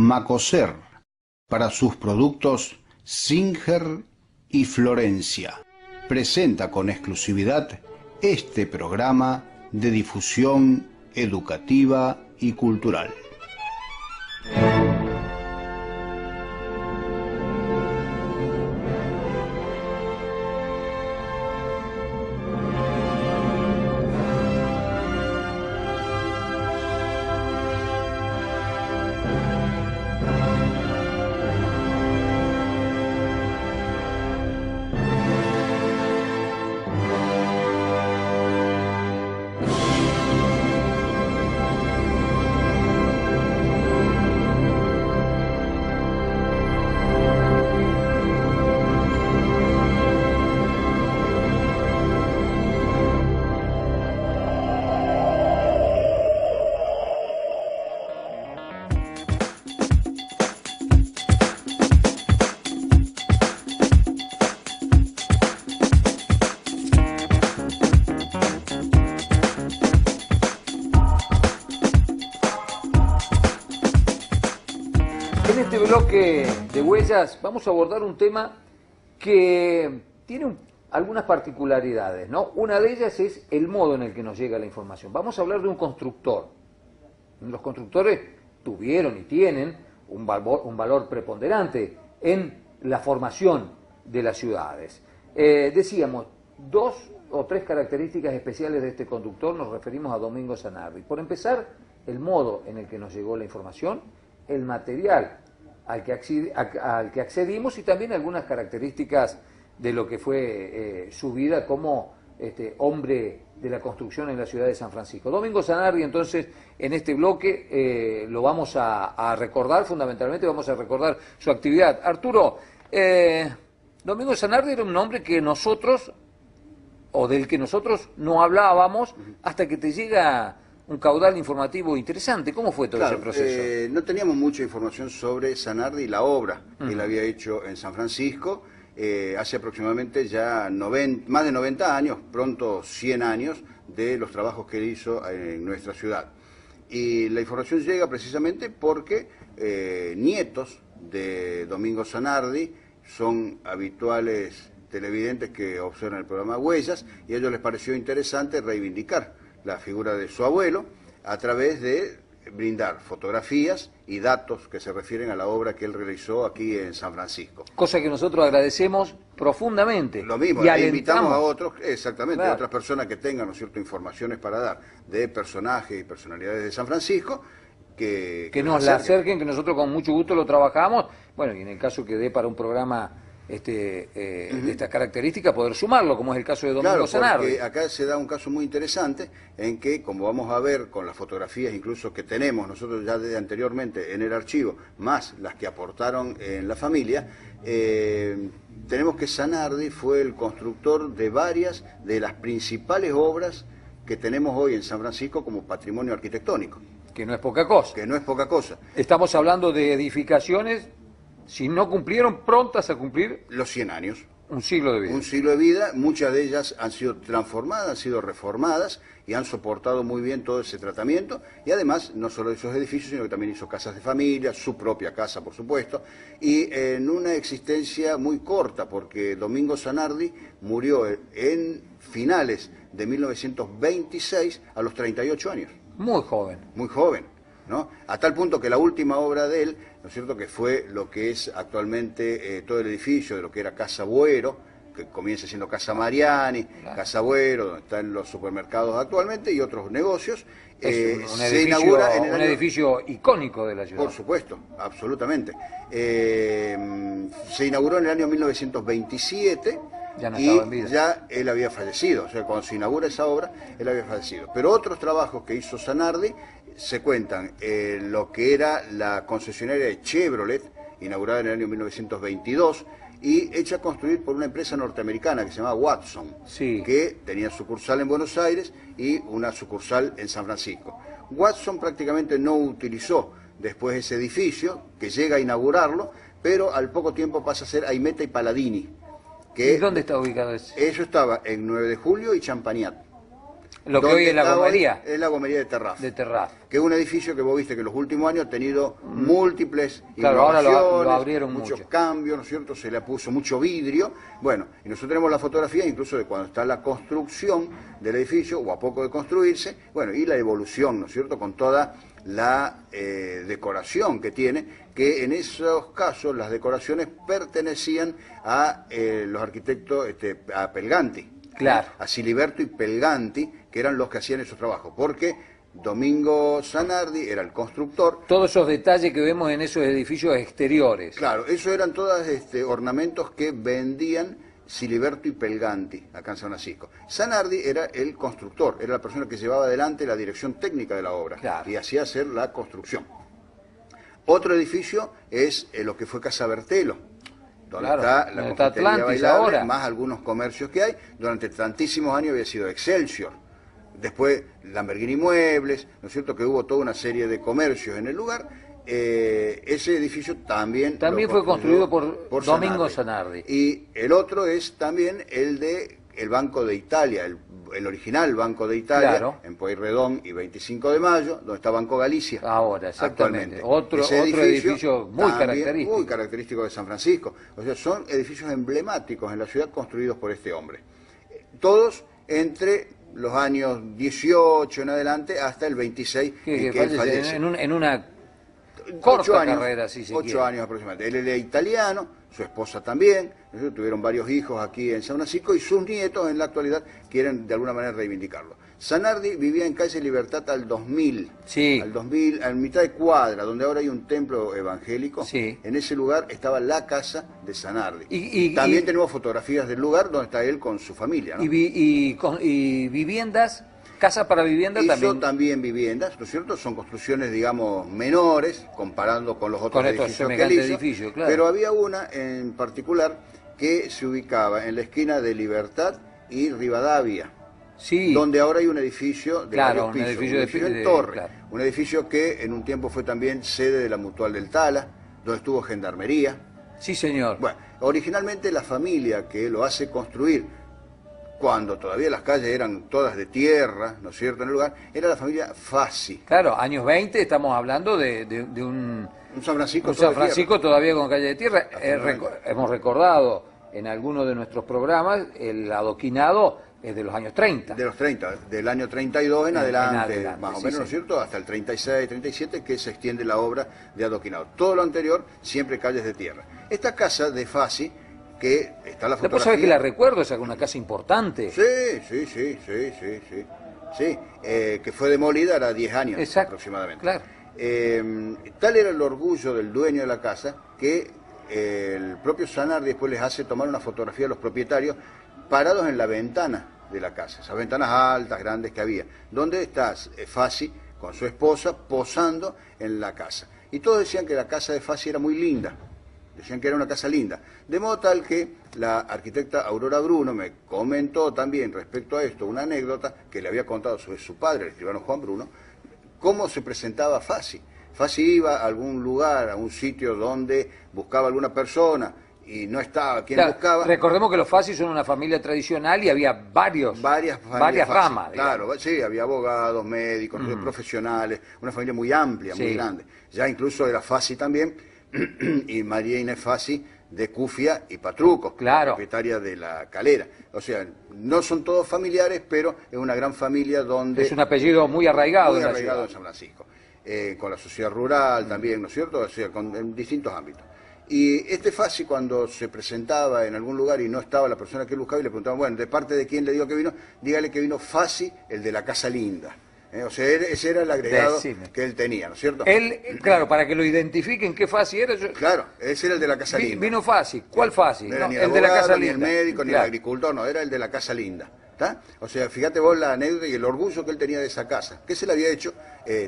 Macoser, para sus productos Singer y Florencia. Presenta con exclusividad este programa de difusión educativa y cultural. Bloque de huellas vamos a abordar un tema que tiene algunas particularidades, ¿no? Una de ellas es el modo en el que nos llega la información. Vamos a hablar de un constructor. Los constructores tuvieron y tienen un valor preponderante en la formación de las ciudades. Decíamos, 2 o 3 características especiales de este constructor, nos referimos a Domingo Zanardi. Por empezar, el modo en el que nos llegó la información, el material al que accedimos y también algunas características de lo que fue su vida como hombre de la construcción en la ciudad de San Francisco. Domingo Zanardi, entonces, en este bloque lo vamos a recordar, fundamentalmente vamos a recordar su actividad. Arturo, Domingo Zanardi era un nombre que nosotros, o del que nosotros no hablábamos, hasta que te llega un caudal informativo interesante. ¿Cómo fue todo ese proceso? No teníamos mucha información sobre Zanardi y la obra que él había hecho en San Francisco hace aproximadamente ya más de 90 años, pronto 100 años, de los trabajos que él hizo en nuestra ciudad. Y la información llega precisamente porque nietos de Domingo Zanardi son habituales televidentes que observan el programa Huellas, y a ellos les pareció interesante reivindicar la figura de su abuelo a través de brindar fotografías y datos que se refieren a la obra que él realizó aquí en San Francisco. Cosa que nosotros agradecemos profundamente. Lo mismo, y invitamos a otros, exactamente, claro, a otras personas que tengan, ¿no es cierto?, informaciones para dar de personajes y personalidades de San Francisco, que nos la acerquen, que nosotros con mucho gusto lo trabajamos, bueno, y en el caso que dé para un programa de estas características, poder sumarlo, como es el caso de Domingo Zanardi. Porque acá se da un caso muy interesante en que, como vamos a ver con las fotografías incluso que tenemos nosotros ya desde anteriormente en el archivo, más las que aportaron en la familia, tenemos que Zanardi fue el constructor de varias de las principales obras que tenemos hoy en San Francisco como patrimonio arquitectónico. Que no es poca cosa. Que no es poca cosa. Estamos hablando de edificaciones, si no cumplieron, prontas a cumplir los 100 años. Un siglo de vida. Un siglo de vida, muchas de ellas han sido transformadas, han sido reformadas y han soportado muy bien todo ese tratamiento. Y además, no solo esos edificios, sino que también hizo casas de familia, su propia casa, por supuesto, y en una existencia muy corta, porque Domingo Zanardi murió en finales de 1926 a los 38 años. Muy joven. Muy joven, ¿no? A tal punto que la última obra de él, ¿no es cierto?, que fue lo que es actualmente todo el edificio de lo que era Casa Buero, que comienza siendo Casa Mariani, claro, Casa Buero, donde están los supermercados actualmente y otros negocios. Se inaugura en un edificio icónico de la ciudad. Por supuesto, absolutamente. Se inauguró en el año 1927. Ya no estaba en vida. Ya él había fallecido, o sea, cuando se inaugura esa obra, él había fallecido. Pero otros trabajos que hizo Zanardi se cuentan lo que era la concesionaria de Chevrolet, inaugurada en el año 1922, y hecha a construir por una empresa norteamericana que se llamaba Watson, sí, que tenía sucursal en Buenos Aires y una sucursal en San Francisco. Watson prácticamente no utilizó después ese edificio, que llega a inaugurarlo, pero al poco tiempo pasa a ser Aimeta y Palladini. ¿Y dónde está ubicado ese? Eso estaba en 9 de Julio y Champagnat. Lo que hoy es la gomería. Es la gomería de Terraz. De Terraz. Que es un edificio que vos viste que en los últimos años ha tenido múltiples ahora innovaciones, lo abrieron muchos mucho. cambios, ¿no es cierto? Se le puso mucho vidrio. Bueno, y nosotros tenemos la fotografía incluso de cuando está la construcción del edificio, o a poco de construirse, bueno, y la evolución, ¿no es cierto? Con toda la decoración que tiene, que en esos casos las decoraciones pertenecían a los arquitectos, a Pelganti. Claro. A Siliberto y Pelganti, que eran los que hacían esos trabajos, porque Domingo Zanardi era el constructor. Todos esos detalles que vemos en esos edificios exteriores. Claro, eso eran todos ornamentos que vendían Siliberto y Pelganti, acá en San Francisco. Zanardi era el constructor, era la persona que llevaba adelante la dirección técnica de la obra, claro, y hacía hacer la construcción. Otro edificio es lo que fue Casa Bertelo, donde está la confitería bailable, ahora, más algunos comercios que hay. Durante tantísimos años había sido Excelsior. Después Lamborghini Muebles, ¿no es cierto?, que hubo toda una serie de comercios en el lugar. Ese edificio también fue construido por Domingo Zanardi. Y el otro es también el de el Banco de Italia, el original Banco de Italia, claro, en Pueyrredón y 25 de Mayo, donde está Banco Galicia. Ahora, exactamente. Otro edificio muy característico. Muy característico de San Francisco. O sea, son edificios emblemáticos en la ciudad construidos por este hombre. Todos entre los años 18 en adelante hasta el 26 en que él fallece. En una corta carrera, sí, 8 años aproximadamente. Él era italiano, su esposa también, tuvieron varios hijos aquí en San Francisco y sus nietos en la actualidad quieren de alguna manera reivindicarlo. Zanardi vivía en calle Libertad al 2000, sí, al 2000, a mitad de cuadra, donde ahora hay un templo evangélico. Sí. En ese lugar estaba la casa de Zanardi. También tenemos fotografías del lugar donde está él con su familia, ¿no? Y viviendas, casa para vivienda también viviendas, ¿no es cierto? Son construcciones, digamos, menores, comparando con los otros edificios que él hizo, claro. Pero había una en particular que se ubicaba en la esquina de Libertad y Rivadavia. Sí. Donde ahora hay un edificio de varios pisos, un edificio en torre, claro, un edificio que en un tiempo fue también sede de la Mutual del Tala, donde estuvo Gendarmería. Sí, señor. Bueno, originalmente la familia que lo hace construir, cuando todavía las calles eran todas de tierra, ¿no es cierto?, en el lugar, era la familia Fassi. Claro, años 20, estamos hablando de un San Francisco, un San Francisco todavía con calle de tierra. Hemos recordado en algunos de nuestros programas el adoquinado es de los años 30. De los 30, del año 32 en adelante, más o menos, sí, ¿no es cierto?, hasta el 36, 37, que se extiende la obra de adoquinado. Todo lo anterior, siempre calles de tierra. Esta casa de Fassi, que está la fotografía... ¿Vos sabés que la recuerdo? Es una casa importante. Sí, que fue demolida hará 10 años. Exacto, aproximadamente. Claro. Tal era el orgullo del dueño de la casa que el propio Zanardi después les hace tomar una fotografía a los propietarios parados en la ventana de la casa, esas ventanas altas, grandes que había, donde está Fassi con su esposa posando en la casa. Y todos decían que la casa de Fassi era muy linda, decían que era una casa linda. De modo tal que la arquitecta Aurora Bruno me comentó también respecto a esto una anécdota que le había contado sobre su padre, el escribano Juan Bruno, cómo se presentaba Fassi. Fassi iba a algún lugar, a un sitio donde buscaba alguna persona y no estaba quien buscaba. Recordemos que los Fassi son una familia tradicional y había varias ramas. Claro, sí, había abogados, médicos, profesionales, una familia muy amplia, muy grande. Ya incluso era Fassi también, y María Inés Fassi de Cufia y Patruco, claro, propietaria de la Calera. O sea, no son todos familiares, pero es una gran familia donde... Es un apellido muy arraigado, en San Francisco. Con la sociedad rural también, ¿no es cierto? O sea, en distintos ámbitos. Y este Fassi, cuando se presentaba en algún lugar y no estaba la persona que él buscaba, y le preguntaban, bueno, ¿de parte de quién le digo que vino? Dígale que vino Fassi, el de la Casa Linda. O sea, ese era el agregado que él tenía, ¿no es cierto? Él, claro, para que lo identifiquen qué Fassi era. Claro, ese era el de la Casa Linda. Vino Fassi. ¿Cuál Fassi? No era ni el de la Casa Linda, ni el médico, ni el agricultor, no, era el de la Casa Linda. ¿Está? O sea, fíjate vos la anécdota y el orgullo que él tenía de esa casa, que se le había hecho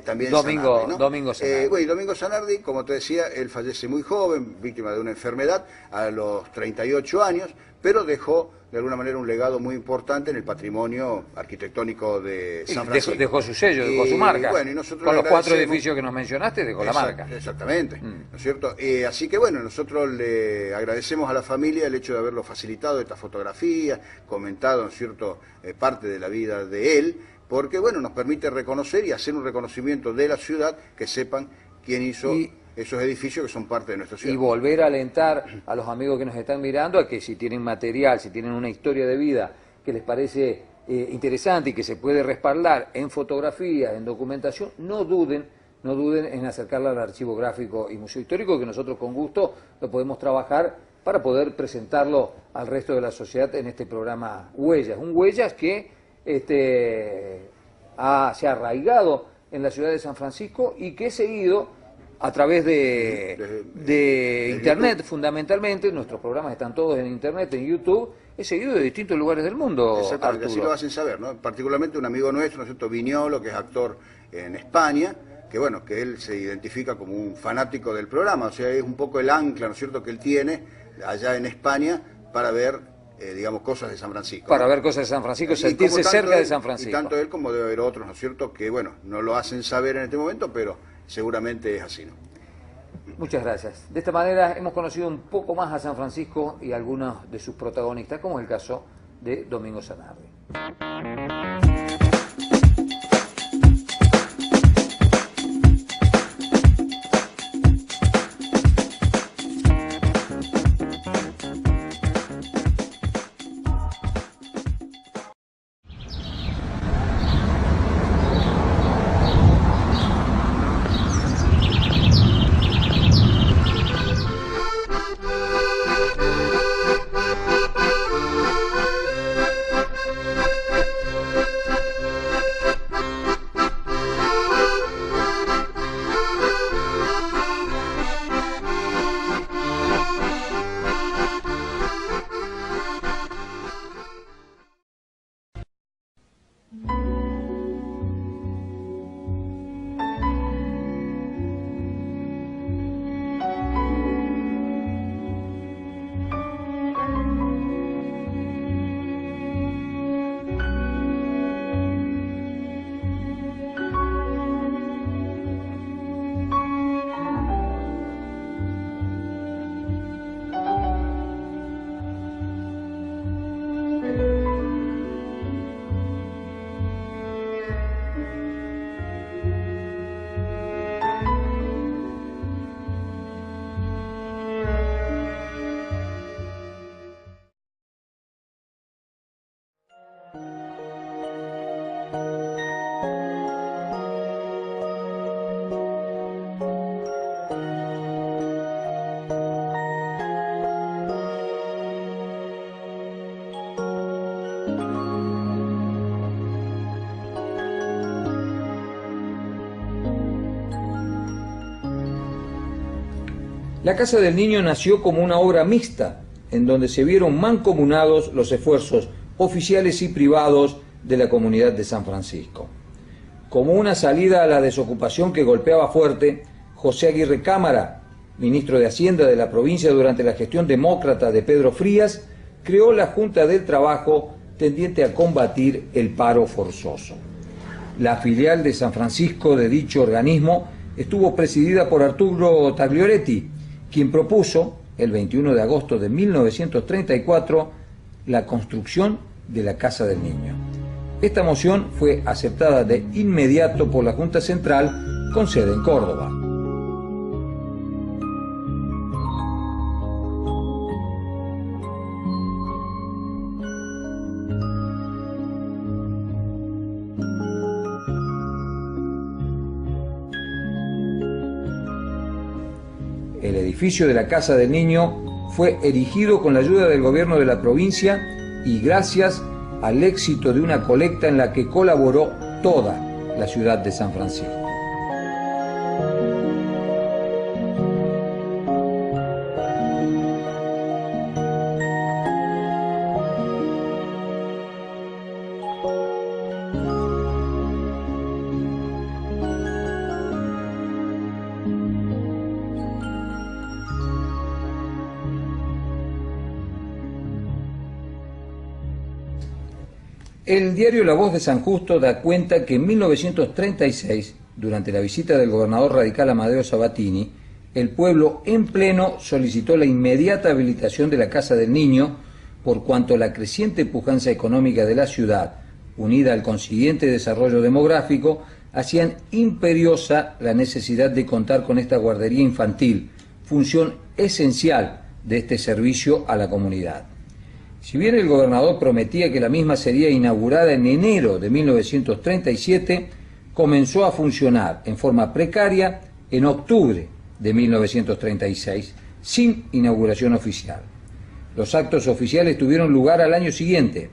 también Domingo Zanardi, ¿no? Domingo Zanardi. Bueno, y Domingo Zanardi, como te decía, él fallece muy joven, víctima de una enfermedad, a los 38 años, pero dejó de alguna manera un legado muy importante en el patromonio arquitectónico de San Francisco. Dejó su sello, dejó su marca. Bueno, y nosotros con los 4 edificios que nos mencionaste, dejó la marca. Exactamente, ¿no es cierto? Así que bueno, nosotros le agradecemos a la familia el hecho de haberlo facilitado esta fotografía, comentado, ¿no es cierto?, parte de la vida de él, porque bueno, nos permite reconocer y hacer un reconocimiento de la ciudad, que sepan quién hizo esos edificios que son parte de nuestra ciudad. Y volver a alentar a los amigos que nos están mirando a que si tienen material, si tienen una historia de vida que les parece interesante y que se puede respaldar en fotografía, en documentación, no duden en acercarla al Archivo Gráfico y Museo Histórico, que nosotros con gusto lo podemos trabajar para poder presentarlo al resto de la sociedad en este programa Huellas. Un Huellas que se ha arraigado en la ciudad de San Francisco y que he seguido a través de Internet, YouTube. Fundamentalmente, nuestros programas están todos en Internet, en YouTube, he seguido de distintos lugares del mundo. Exactamente, Arturo. Así lo hacen saber, ¿no? Particularmente un amigo nuestro, ¿no es cierto?, Viñolo, que es actor en España, que bueno, que él se identifica como un fanático del programa, o sea, es un poco el ancla, ¿no es cierto?, que él tiene allá en España para ver, digamos, cosas de San Francisco. Para ver cosas de San Francisco, sentirse cerca de San Francisco. Y tanto él como debe haber otros, ¿no es cierto?, que bueno, no lo hacen saber en este momento, pero seguramente es así, ¿no? Muchas gracias. De esta manera hemos conocido un poco más a San Francisco y a algunos de sus protagonistas, como el caso de Domingo Zanardi. La Casa del Niño nació como una obra mixta, en donde se vieron mancomunados los esfuerzos oficiales y privados de la comunidad de San Francisco. Como una salida a la desocupación que golpeaba fuerte, José Aguirre Cámara, ministro de Hacienda de la provincia durante la gestión demócrata de Pedro Frías, creó la Junta del Trabajo tendiente a combatir el paro forzoso. La filial de San Francisco de dicho organismo estuvo presidida por Arturo Taglioretti, quien propuso, el 21 de agosto de 1934, la construcción de la Casa del Niño. Esta moción fue aceptada de inmediato por la Junta Central con sede en Córdoba. El edificio de la Casa del Niño fue erigido con la ayuda del gobierno de la provincia y gracias al éxito de una colecta en la que colaboró toda la ciudad de San Francisco. El diario La Voz de San Justo da cuenta que en 1936, durante la visita del gobernador radical Amadeo Sabatini, el pueblo en pleno solicitó la inmediata habilitación de la Casa del Niño, por cuanto la creciente pujanza económica de la ciudad, unida al consiguiente desarrollo demográfico, hacían imperiosa la necesidad de contar con esta guardería infantil, función esencial de este servicio a la comunidad. Si bien el gobernador prometía que la misma sería inaugurada en enero de 1937, comenzó a funcionar en forma precaria en octubre de 1936, sin inauguración oficial. Los actos oficiales tuvieron lugar al año siguiente.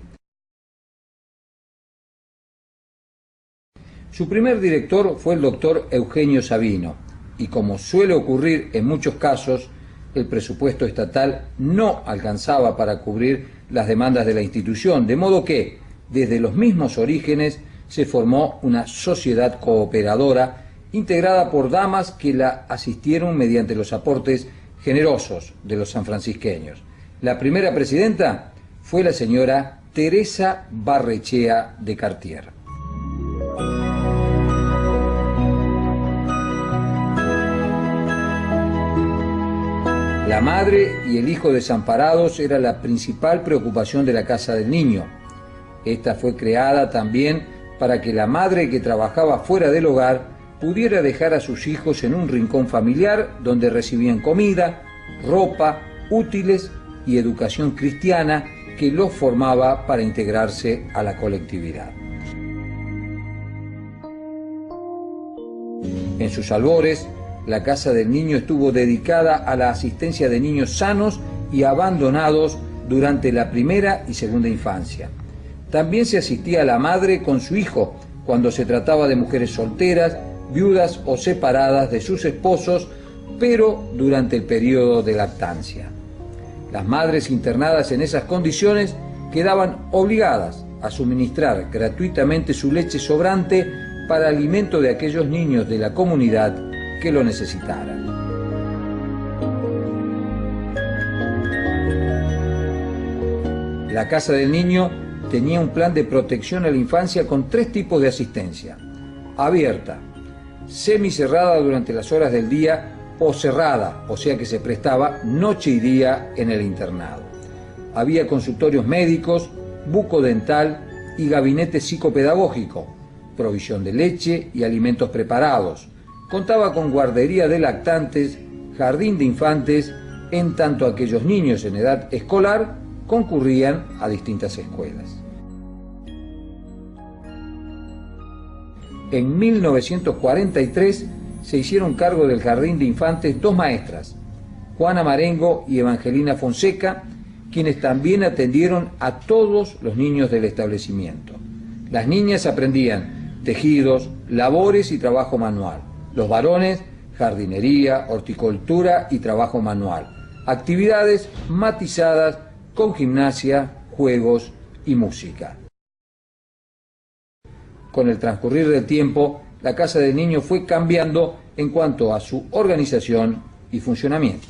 Su primer director fue el doctor Eugenio Sabino, y como suele ocurrir en muchos casos, el presupuesto estatal no alcanzaba para cubrir las demandas de la institución, de modo que, desde los mismos orígenes, se formó una sociedad cooperadora integrada por damas que la asistieron mediante los aportes generosos de los sanfrancisqueños. La primera presidenta fue la señora Teresa Barrechea de Cartier. La madre y el hijo desamparados era la principal preocupación de la Casa del Niño. Esta fue creada también para que la madre que trabajaba fuera del hogar pudiera dejar a sus hijos en un rincón familiar donde recibían comida, ropa, útiles y educación cristiana que los formaba para integrarse a la colectividad. En sus albores, la Casa del Niño estuvo dedicada a la asistencia de niños sanos y abandonados durante la primera y segunda infancia. También se asistía a la madre con su hijo cuando se trataba de mujeres solteras, viudas o separadas de sus esposos, pero durante el periodo de lactancia. Las madres internadas en esas condiciones quedaban obligadas a suministrar gratuitamente su leche sobrante para alimento de aquellos niños de la comunidad que lo necesitaran. La Casa del Niño tenía un plan de protección a la infancia con 3 tipos de asistencia: abierta, semicerrada durante las horas del día o cerrada, o sea que se prestaba noche y día en el internado. Había consultorios médicos, bucodental y gabinete psicopedagógico, provisión de leche y alimentos preparados. Contaba con guardería de lactantes, jardín de infantes, en tanto aquellos niños en edad escolar concurrían a distintas escuelas. En 1943 se hicieron cargo del jardín de infantes 2 maestras, Juana Marengo y Evangelina Fonseca, quienes también atendieron a todos los niños del establecimiento. Las niñas aprendían tejidos, labores y trabajo manual. Los varones, jardinería, horticultura y trabajo manual. Actividades matizadas con gimnasia, juegos y música. Con el transcurrir del tiempo, la Casa del Niño fue cambiando en cuanto a su organización y funcionamiento.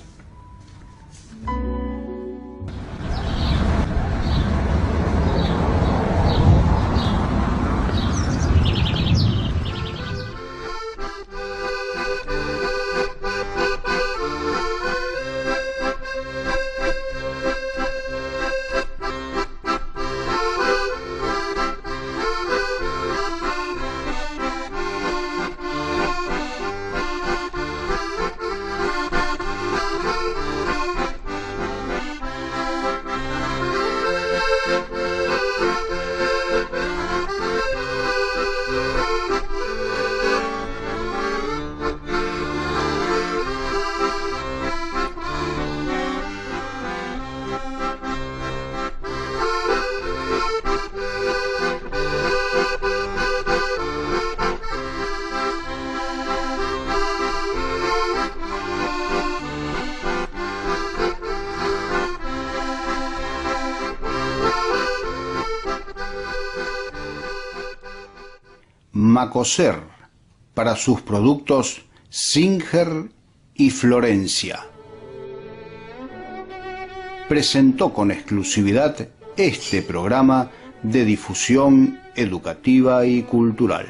Macoser, para sus productos Singer y Florencia. Presentó con exclusividad este programa de difusión educativa y cultural.